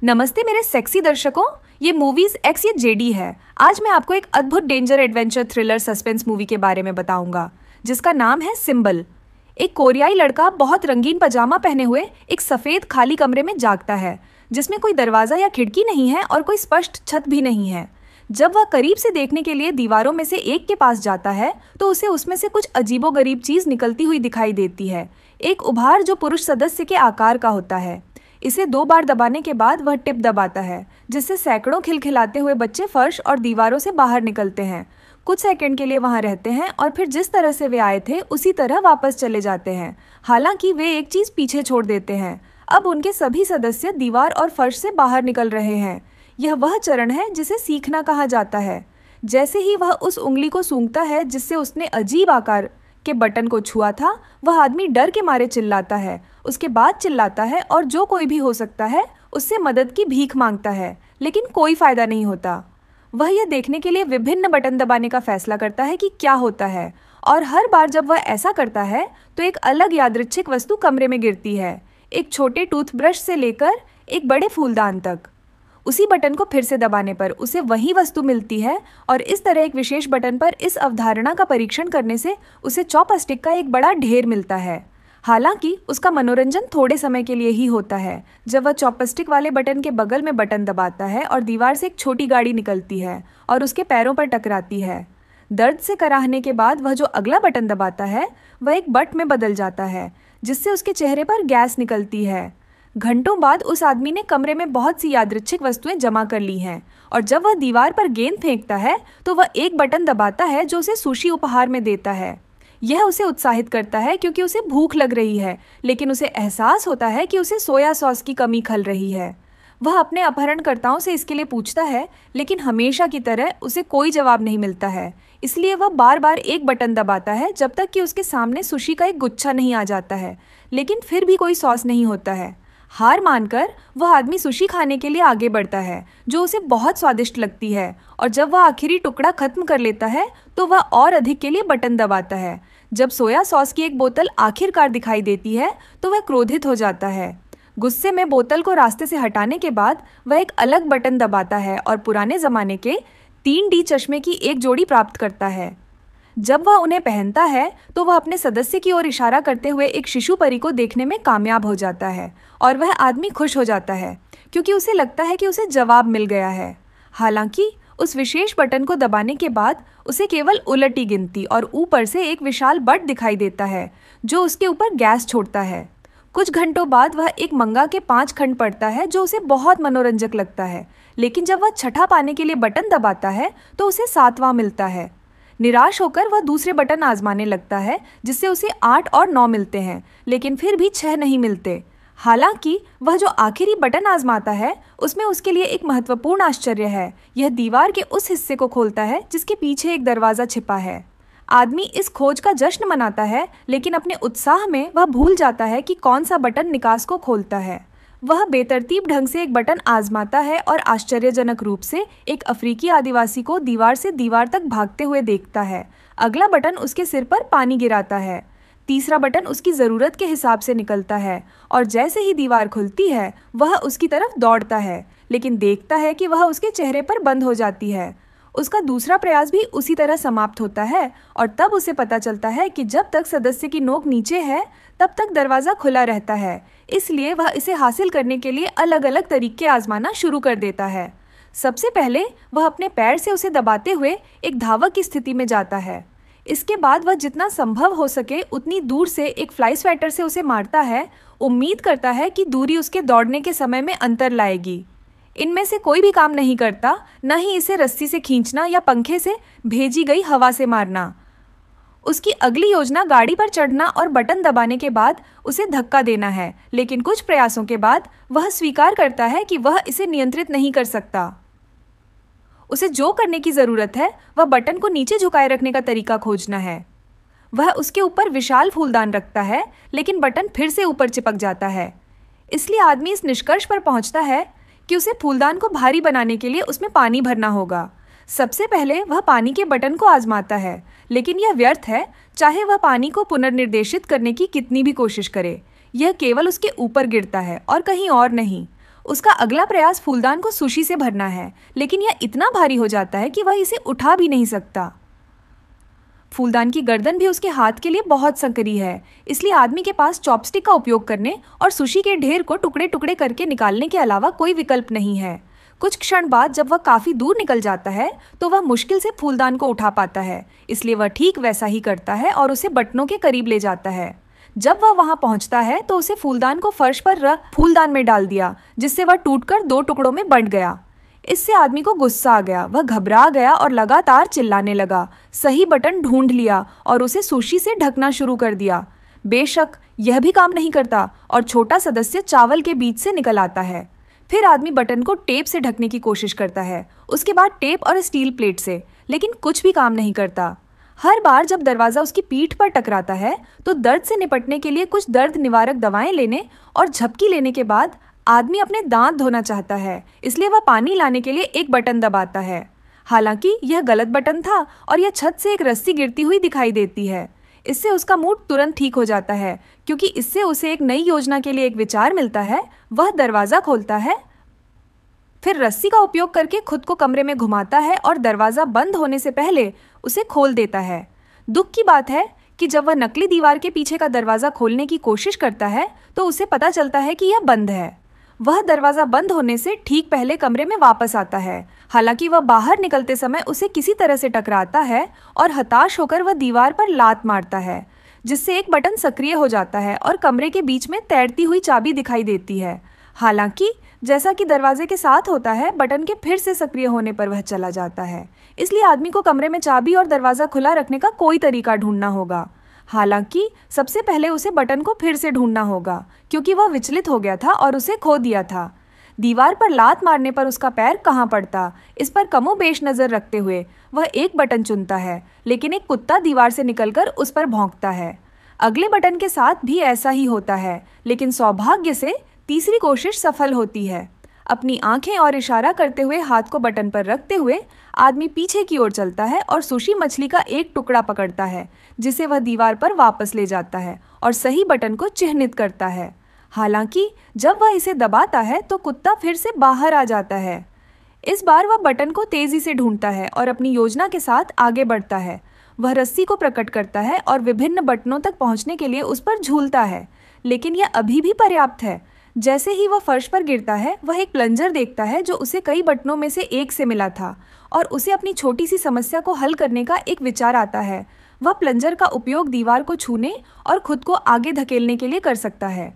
नमस्ते मेरे सेक्सी दर्शकों, ये मूवीज एक्स या जेडी है। आज मैं आपको एक अद्भुत danger adventure thriller suspense movie के बारे में बताऊंगा जिसका नाम है सिंबल। एक कोरियाई लड़का बहुत रंगीन पजामा पहने हुए एक सफेद खाली कमरे में जागता है जिसमें कोई दरवाजा या खिड़की नहीं है और कोई स्पष्ट छत भी नहीं है। जब वह करीब से देखने के लिए दीवारों में से एक के पास जाता है तो उसे उसमें से कुछ अजीबोगरीब चीज निकलती हुई दिखाई देती है। एक उभार जो पुरुष सदस्य के आकार का होता है। इसे 2 बार दबाने के बाद वह टिप दबाता है जिससे सैकड़ों खिलखिलाते हुए बच्चे फर्श और दीवारों से बाहर निकलते हैं। कुछ सेकंड के लिए वहां रहते हैं और फिर जिस तरह से वे आए थे उसी तरह वापस चले जाते हैं। हालांकि वे एक चीज पीछे छोड़ देते हैं। अब उनके सभी सदस्य दीवार और फर्श से बाहर निकल रहे हैं। यह वह चरण है जिसे सीखना कहा जाता है। जैसे ही वह उस उंगली को सूंघता है जिससे उसने अजीब आकार के बटन को छुआ था, वह आदमी डर के मारे चिल्लाता है। उसके बाद चिल्लाता है और जो कोई भी हो सकता है उससे मदद की भीख मांगता है, लेकिन कोई फायदा नहीं होता। वह यह देखने के लिए विभिन्न बटन दबाने का फैसला करता है कि क्या होता है, और हर बार जब वह ऐसा करता है तो एक अलग यादृच्छिक वस्तु कमरे में गिरती है, एक छोटे टूथब्रश से लेकर एक बड़े फूलदान तक। उसी बटन को फिर से दबाने पर उसे वही वस्तु मिलती है, और इस तरह एक विशेष बटन पर इस अवधारणा का परीक्षण करने से उसे चॉपस्टिक का एक बड़ा ढेर मिलता है। हालांकि उसका मनोरंजन थोड़े समय के लिए ही होता है। जब वह चॉपस्टिक वाले बटन के बगल में बटन दबाता है और दीवार से एक छोटी गाड़ी निकलती है और उसके पैरों पर टकराती है। दर्द से कराहने के बाद वह जो अगला बटन दबाता है वह एक बट में बदल जाता है जिससे उसके चेहरे पर गैस निकलती है। घंटों बाद उस आदमी ने कमरे में बहुत सी यादृच्छिक वस्तुएं जमा कर ली हैं, और जब वह दीवार पर गेंद फेंकता है तो वह एक बटन दबाता है जो उसे सुशी उपहार में देता है। यह उसे उत्साहित करता है क्योंकि उसे भूख लग रही है, लेकिन उसे एहसास होता है कि उसे सोया सॉस की कमी खल रही है। वह अपने अपहरणकर्ताओं से इसके लिए पूछता है, लेकिन हमेशा की तरह उसे कोई जवाब नहीं मिलता है। इसलिए वह बार बार एक बटन दबाता है जब तक कि उसके सामने सुशी का एक गुच्छा नहीं आ जाता है, लेकिन फिर भी कोई सॉस नहीं होता है। हार मानकर वह आदमी सुशी खाने के लिए आगे बढ़ता है जो उसे बहुत स्वादिष्ट लगती है, और जब वह आखिरी टुकड़ा खत्म कर लेता है तो वह और अधिक के लिए बटन दबाता है। जब सोया सॉस की एक बोतल आखिरकार दिखाई देती है तो वह क्रोधित हो जाता है। गुस्से में बोतल को रास्ते से हटाने के बाद वह एक अलग बटन दबाता है और पुराने जमाने के 3D चश्मे की एक जोड़ी प्राप्त करता है। जब वह उन्हें पहनता है तो वह अपने सदस्य की ओर इशारा करते हुए एक शिशु परी को देखने में कामयाब हो जाता है, और वह आदमी खुश हो जाता है क्योंकि उसे लगता है कि उसे जवाब मिल गया है। हालांकि उस विशेष बटन को दबाने के बाद उसे केवल उलटी गिनती और ऊपर से एक विशाल बट दिखाई देता है जो उसके ऊपर गैस छोड़ता है। कुछ घंटों बाद वह एक मंगा के 5 खंड पढ़ता है जो उसे बहुत मनोरंजक लगता है, लेकिन जब वह छठा पाने के लिए बटन दबाता है तो उसे 7वां मिलता है। निराश होकर वह दूसरे बटन आजमाने लगता है जिससे उसे 8 और 9 मिलते हैं, लेकिन फिर भी 6 नहीं मिलते। हालांकि वह जो आखिरी बटन आजमाता है उसमें उसके लिए एक महत्वपूर्ण आश्चर्य है। यह दीवार के उस हिस्से को खोलता है जिसके पीछे एक दरवाजा छिपा है। आदमी इस खोज का जश्न मनाता है, लेकिन अपने उत्साह में वह भूल जाता है कि कौन सा बटन निकास को खोलता है। वह बेतरतीब ढंग से एक बटन आजमाता है और आश्चर्यजनक रूप से एक अफ्रीकी आदिवासी को दीवार से दीवार तक भागते हुए देखता है। अगला बटन उसके सिर पर पानी गिराता है। तीसरा बटन उसकी ज़रूरत के हिसाब से निकलता है, और जैसे ही दीवार खुलती है वह उसकी तरफ दौड़ता है, लेकिन देखता है कि वह उसके चेहरे पर बंद हो जाती है। उसका दूसरा प्रयास भी उसी तरह समाप्त होता है, और तब उसे पता चलता है कि जब तक सदस्य की नोक नीचे है तब तक दरवाज़ा खुला रहता है। इसलिए वह इसे हासिल करने के लिए अलग अलग तरीके आजमाना शुरू कर देता है। सबसे पहले वह अपने पैर से उसे दबाते हुए एक धावक की स्थिति में जाता है। इसके बाद वह जितना संभव हो सके उतनी दूर से एक फ्लाई स्वेटर से उसे मारता है, उम्मीद करता है कि दूरी उसके दौड़ने के समय में अंतर लाएगी। इनमें से कोई भी काम नहीं करता, न ही इसे रस्सी से खींचना या पंखे से भेजी गई हवा से मारना। उसकी अगली योजना गाड़ी पर चढ़ना और बटन दबाने के बाद उसे धक्का देना है, लेकिन कुछ प्रयासों के बाद वह स्वीकार करता है कि वह इसे नियंत्रित नहीं कर सकता। उसे जो करने की ज़रूरत है वह बटन को नीचे झुकाए रखने का तरीका खोजना है। वह उसके ऊपर विशाल फूलदान रखता है, लेकिन बटन फिर से ऊपर चिपक जाता है। इसलिए आदमी इस निष्कर्ष पर पहुंचता है कि उसे फूलदान को भारी बनाने के लिए उसमें पानी भरना होगा। सबसे पहले वह पानी के बटन को आजमाता है, लेकिन यह व्यर्थ है, चाहे वह पानी को पुनर्निर्देशित करने की कितनी भी कोशिश करे। यह केवल उसके ऊपर गिरता है और कहीं और नहीं। उसका अगला प्रयास फूलदान को सुशी से भरना है, लेकिन यह इतना भारी हो जाता है कि वह इसे उठा भी नहीं सकता। फूलदान की गर्दन भी उसके हाथ के लिए बहुत संकरी है, इसलिए आदमी के पास चॉपस्टिक का उपयोग करने और सुशी के ढेर को टुकड़े टुकड़े करके निकालने के अलावा कोई विकल्प नहीं है। कुछ क्षण बाद जब वह काफी दूर निकल जाता है तो वह मुश्किल से फूलदान को उठा पाता है, इसलिए वह ठीक वैसा ही करता है और उसे बटनों के करीब ले जाता है। जब वह वहां पहुंचता है तो उसे फूलदान को फर्श पर रख फूलदान में डाल दिया, जिससे वह टूटकर 2 टुकड़ों में बंट गया। इससे आदमी को गुस्सा आ गया, वह घबरा गया और लगातार चिल्लाने लगा, सही बटन ढूंढ लिया और उसे सुशी से ढकना शुरू कर दिया। बेशक यह भी काम नहीं करता और छोटा सदस्य चावल के बीच से निकल आता है। फिर आदमी बटन को टेप से ढकने की कोशिश करता है, उसके बाद टेप और स्टील प्लेट से, लेकिन कुछ भी काम नहीं करता। हर बार जब दरवाजा उसकी पीठ पर टकराता है तो दर्द से निपटने के लिए कुछ दर्द निवारक दवाएं लेने और झपकी लेने के बाद आदमी अपने दांत धोना चाहता है, इसलिए वह पानी लाने के लिए एक बटन दबाता है। हालांकि यह गलत बटन था और यह छत से एक रस्सी गिरती हुई दिखाई देती है। इससे उसका मूड तुरंत ठीक हो जाता है, क्योंकि इससे उसे एक नई योजना के लिए एक विचार मिलता है। वह दरवाजा खोलता है, फिर रस्सी का उपयोग करके खुद को कमरे में घुमाता है और दरवाजा बंद होने से पहले उसे खोल देता है। दुख की बात है कि जब वह नकली दीवार के पीछे का दरवाजा खोलने की कोशिश करता है तो उसे पता चलता है कि यह बंद है। वह दरवाजा बंद होने से ठीक पहले कमरे में वापस आता है। हालांकि वह बाहर निकलते समय उसे किसी तरह से टकराता है और हताश होकर वह दीवार पर लात मारता है, जिससे एक बटन सक्रिय हो जाता है और कमरे के बीच में तैरती हुई चाबी दिखाई देती है। हालांकि जैसा कि दरवाजे के साथ होता है, बटन के फिर से सक्रिय होने पर वह चला जाता है। इसलिए आदमी को कमरे में चाबी और दरवाजा खुला रखने का कोई तरीका ढूंढना होगा। हालांकि सबसे पहले उसे बटन को फिर से ढूंढना होगा, क्योंकि वह विचलित हो गया था और उसे खो दिया था। दीवार पर लात मारने पर उसका पैर कहाँ पड़ता, इस पर कमोबेश नजर रखते हुए वह एक बटन चुनता है, लेकिन एक कुत्ता दीवार से निकलकर उस पर भौंकता है। अगले बटन के साथ भी ऐसा ही होता है, लेकिन सौभाग्य से तीसरी कोशिश सफल होती है। अपनी आंखें और इशारा करते हुए हाथ को बटन पर रखते हुए आदमी पीछे की ओर चलता है और सुशी मछली का एक टुकड़ा पकड़ता है, जिसे वह दीवार पर वापस ले जाता है और सही बटन को चिह्नित करता है। हालांकि जब वह इसे दबाता है तो कुत्ता फिर से बाहर आ जाता है। इस बार वह बटन को तेजी से ढूंढता है और अपनी योजना के साथ आगे बढ़ता है। वह रस्सी को प्रकट करता है और विभिन्न बटनों तक पहुंचने के लिए उस पर झूलता है, लेकिन यह अभी भी पर्याप्त है। जैसे ही वह फर्श पर गिरता है, वह एक प्लंजर देखता है जो उसे कई बटनों में से एक से मिला था और उसे अपनी छोटी सी समस्या को हल करने का एक विचार आता है। वह प्लंजर का उपयोग दीवार को छूने और खुद को आगे धकेलने के लिए कर सकता है।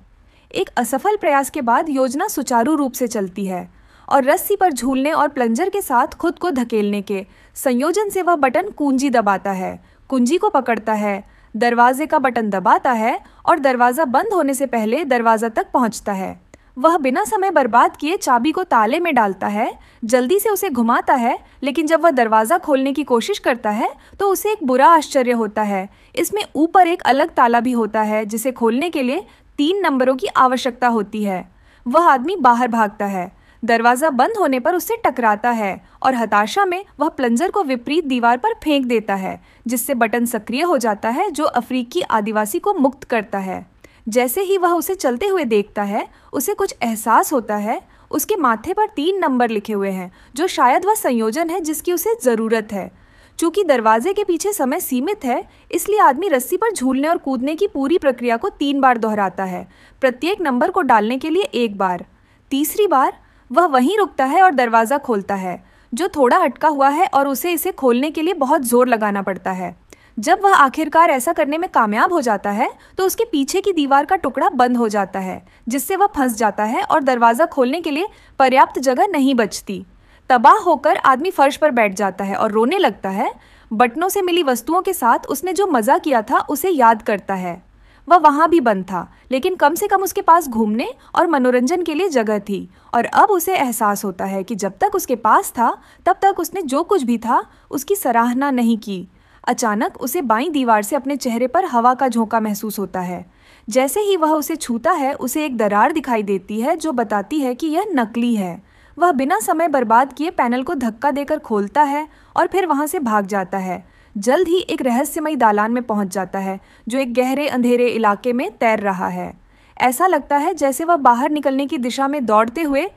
एक असफल प्रयास के बाद योजना सुचारू रूप से चलती है और रस्सी पर झूलने और प्लंजर के साथ खुद को धकेलने के संयोजन से वह बटन कुंजी दबाता है, कुंजी को पकड़ता है, दरवाजे का बटन दबाता है और दरवाजा बंद होने से पहले दरवाजा तक पहुंचता है। वह बिना समय बर्बाद किए चाबी को ताले में डालता है, जल्दी से उसे घुमाता है, लेकिन जब वह दरवाजा खोलने की कोशिश करता है तो उसे एक बुरा आश्चर्य होता है। इसमें ऊपर एक अलग ताला भी होता है, जिसे खोलने के लिए 3 नंबरों की आवश्यकता होती है। वह आदमी बाहर भागता है, दरवाजा बंद होने पर उससे टकराता है और हताशा में वह प्लंजर को विपरीत दीवार पर फेंक देता है, जिससे बटन सक्रिय हो जाता है जो अफ्रीकी आदिवासी को मुक्त करता है। जैसे ही वह उसे चलते हुए देखता है, उसे कुछ एहसास होता है। उसके माथे पर 3 नंबर लिखे हुए हैं, जो शायद वह संयोजन है जिसकी उसे ज़रूरत है। चूंकि दरवाजे के पीछे समय सीमित है, इसलिए आदमी रस्सी पर झूलने और कूदने की पूरी प्रक्रिया को 3 बार दोहराता है, प्रत्येक नंबर को डालने के लिए 1 बार। तीसरी बार वह वहीं रुकता है और दरवाज़ा खोलता है, जो थोड़ा अटका हुआ है और उसे इसे खोलने के लिए बहुत जोर लगाना पड़ता है। जब वह आखिरकार ऐसा करने में कामयाब हो जाता है तो उसके पीछे की दीवार का टुकड़ा बंद हो जाता है, जिससे वह फंस जाता है और दरवाज़ा खोलने के लिए पर्याप्त जगह नहीं बचती। तबाह होकर आदमी फर्श पर बैठ जाता है और रोने लगता है। बटनों से मिली वस्तुओं के साथ उसने जो मज़ा किया था उसे याद करता है। वह वहाँ भी बंद था, लेकिन कम से कम उसके पास घूमने और मनोरंजन के लिए जगह थी। और अब उसे एहसास होता है कि जब तक उसके पास था तब तक उसने जो कुछ भी था उसकी सराहना नहीं की। अचानक उसे बाईं दीवार से अपने चेहरे पर हवा का झोंका महसूस होता है। जैसे ही वह उसे छूता है, उसे एक दरार दिखाई देती है जो बताती है कि यह नकली है। वह बिना समय बर्बाद किए पैनल को धक्का देकर खोलता है और फिर वहां से भाग जाता है। जल्द ही एक रहस्यमयी दालान में पहुंच जाता है जो एक गहरे अंधेरे इलाके में तैर रहा है। ऐसा लगता है जैसे वह बाहर निकलने की दिशा में दौड़ते हुए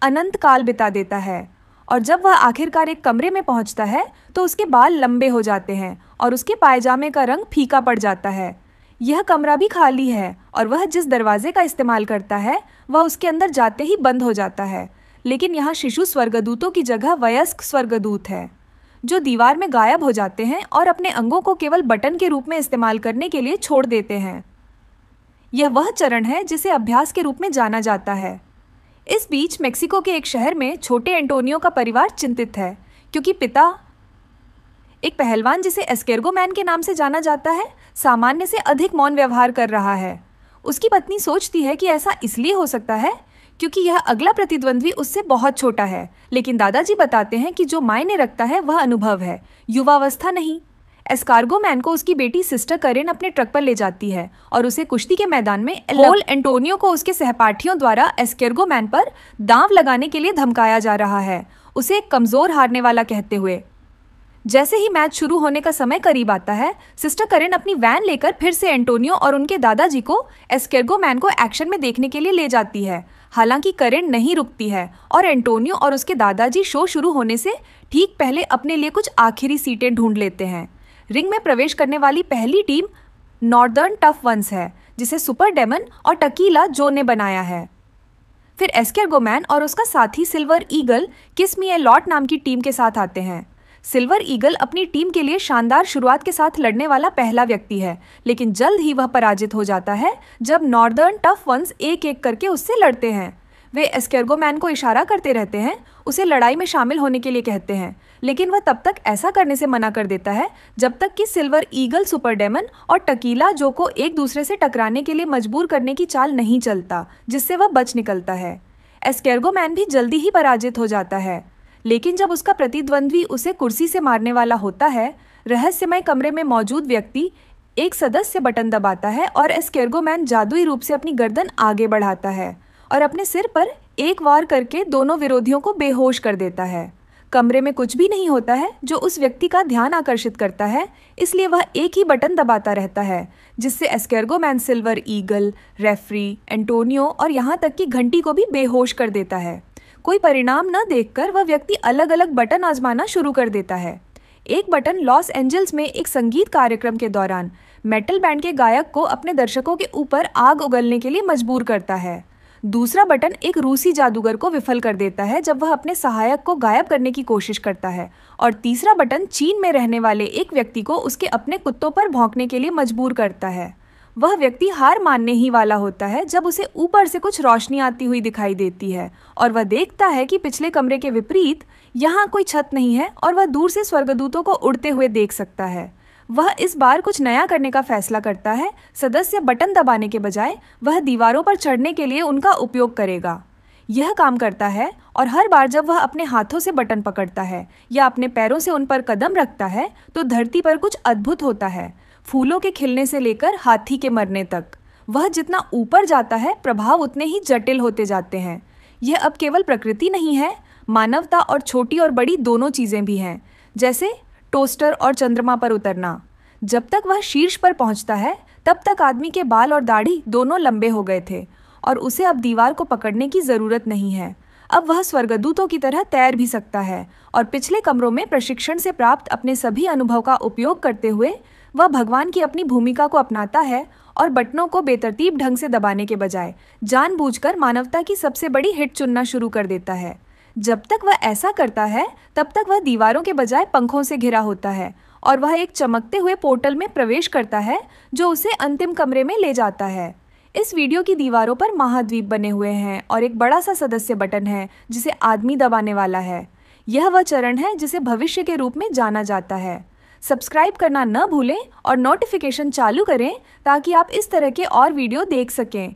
अनंत काल बिता देता है। और जब वह आखिरकार एक कमरे में पहुंचता है तो उसके बाल लंबे हो जाते हैं और उसके पायजामे का रंग फीका पड़ जाता है। यह कमरा भी खाली है और वह जिस दरवाजे का इस्तेमाल करता है वह उसके अंदर जाते ही बंद हो जाता है। लेकिन यहाँ शिशु स्वर्गदूतों की जगह वयस्क स्वर्गदूत है जो दीवार में गायब हो जाते हैं और अपने अंगों को केवल बटन के रूप में इस्तेमाल करने के लिए छोड़ देते हैं। यह वह चरण है जिसे अभ्यास के रूप में जाना जाता है। इस बीच मेक्सिको के एक शहर में छोटे एंटोनियो का परिवार चिंतित है क्योंकि पिता, एक पहलवान जिसे एस्केर्गो मैन के नाम से जाना जाता है, सामान्य से अधिक मौन व्यवहार कर रहा है। उसकी पत्नी सोचती है कि ऐसा इसलिए हो सकता है क्योंकि यह अगला प्रतिद्वंद्वी उससे बहुत छोटा है, लेकिन दादाजी बताते हैं कि जो मायने रखता है वह अनुभव है, युवावस्था नहीं। एस्कार्गो मैन को उसकी बेटी सिस्टर करेन अपने ट्रक पर ले जाती है और उसे कुश्ती के मैदान में होल एंटोनियो को उसके सहपाठियों द्वारा एस्केर्गो मैन पर दांव लगाने के लिए धमकाया जा रहा है, उसे एक कमजोर हारने वाला कहते हुए। जैसे ही मैच शुरू होने का समय करीब आता है, सिस्टर करेन अपनी वैन लेकर फिर से एंटोनियो और उनके दादाजी को एस्केर्गो मैन को एक्शन में देखने के लिए ले जाती है। हालांकि करेन नहीं रुकती है और एंटोनियो और उसके दादाजी शो शुरू होने से ठीक पहले अपने लिए कुछ आखिरी सीटें ढूंढ लेते हैं। रिंग में प्रवेश करने वाली पहली टीम नॉर्दर्न टफ वंस है जिसे सुपर डेमन और टकीला जो ने बनाया है। फिर एस्केर्गो मैन और उसका साथी सिल्वर ईगल किस मी ए लॉट नाम की टीम के साथ आते हैं। सिल्वर ईगल अपनी टीम के लिए शानदार शुरुआत के साथ लड़ने वाला पहला व्यक्ति है, लेकिन जल्द ही वह पराजित हो जाता है जब नॉर्दर्न टफ वंस एक एक करके उससे लड़ते हैं। वे एस्केर्गो मैन को इशारा करते रहते हैं, उसे लड़ाई में शामिल होने के लिए कहते हैं, लेकिन वह तब तक ऐसा करने से मना कर देता है जब तक कि सिल्वर ईगल, सुपर डेमन और टकीला जो को एक दूसरे से टकराने के लिए मजबूर करने की चाल नहीं चलता, जिससे वह बच निकलता है। एस्केर्गो मैन भी जल्दी ही पराजित हो जाता है, लेकिन जब उसका प्रतिद्वंद्वी उसे कुर्सी से मारने वाला होता है, रहस्यमय कमरे में मौजूद व्यक्ति एक सदस्य बटन दबाता है और एस्केर्गो मैन जादुई रूप से अपनी गर्दन आगे बढ़ाता है और अपने सिर पर एक वार करके दोनों विरोधियों को बेहोश कर देता है। कमरे में कुछ भी नहीं होता है जो उस व्यक्ति का ध्यान आकर्षित करता है, इसलिए वह एक ही बटन दबाता रहता है जिससे एस्केर्गो man Silver Eagle, referee, Antonio और यहाँ तक कि घंटी को भी बेहोश कर देता है। कोई परिणाम न देखकर वह व्यक्ति अलग अलग बटन आजमाना शुरू कर देता है। एक बटन लॉस एंजल्स में एक संगीत कार्यक्रम के दौरान मेटल बैंड के गायक को अपने दर्शकों के ऊपर आग उगलने के लिए मजबूर करता है। दूसरा बटन एक रूसी जादूगर को विफल कर देता है जब वह अपने सहायक को गायब करने की कोशिश करता है। और तीसरा बटन चीन में रहने वाले एक व्यक्ति को उसके अपने कुत्तों पर भौंकने के लिए मजबूर करता है। वह व्यक्ति हार मानने ही वाला होता है जब उसे ऊपर से कुछ रोशनी आती हुई दिखाई देती है और वह देखता है कि पिछले कमरे के विपरीत यहाँ कोई छत नहीं है और वह दूर से स्वर्गदूतों को उड़ते हुए देख सकता है। वह इस बार कुछ नया करने का फैसला करता है। सदस्य बटन दबाने के बजाय वह दीवारों पर चढ़ने के लिए उनका उपयोग करेगा। यह काम करता है और हर बार जब वह अपने हाथों से बटन पकड़ता है या अपने पैरों से उन पर कदम रखता है तो धरती पर कुछ अद्भुत होता है। फूलों के खिलने से लेकर हाथी के मरने तक। वह जितना ऊपर जाता है प्रभाव उतने ही जटिल होते जाते हैं। यह अब केवल प्रकृति नहीं है, मानवता और छोटी और बड़ी दोनों चीज़ें भी हैं, जैसे टोस्टर और चंद्रमा पर उतरना। जब तक वह शीर्ष पर पहुंचता है तब तक आदमी के बाल और दाढ़ी दोनों लंबे हो गए थे और उसे अब दीवार को पकड़ने की ज़रूरत नहीं है। अब वह स्वर्गदूतों की तरह तैर भी सकता है और पिछले कमरों में प्रशिक्षण से प्राप्त अपने सभी अनुभव का उपयोग करते हुए वह भगवान की अपनी भूमिका को अपनाता है और बटनों को बेतरतीब ढंग से दबाने के बजाय जानबूझकर मानवता की सबसे बड़ी हिट चुनना शुरू कर देता है। जब तक वह ऐसा करता है तब तक वह दीवारों के बजाय पंखों से घिरा होता है और वह एक चमकते हुए पोर्टल में प्रवेश करता है जो उसे अंतिम कमरे में ले जाता है। इस वीडियो की दीवारों पर महाद्वीप बने हुए हैं और एक बड़ा सा सदस्य बटन है जिसे आदमी दबाने वाला है। यह वह चरण है जिसे भविष्य के रूप में जाना जाता है। सब्सक्राइब करना न भूलें और नोटिफिकेशन चालू करें ताकि आप इस तरह के और वीडियो देख सकें।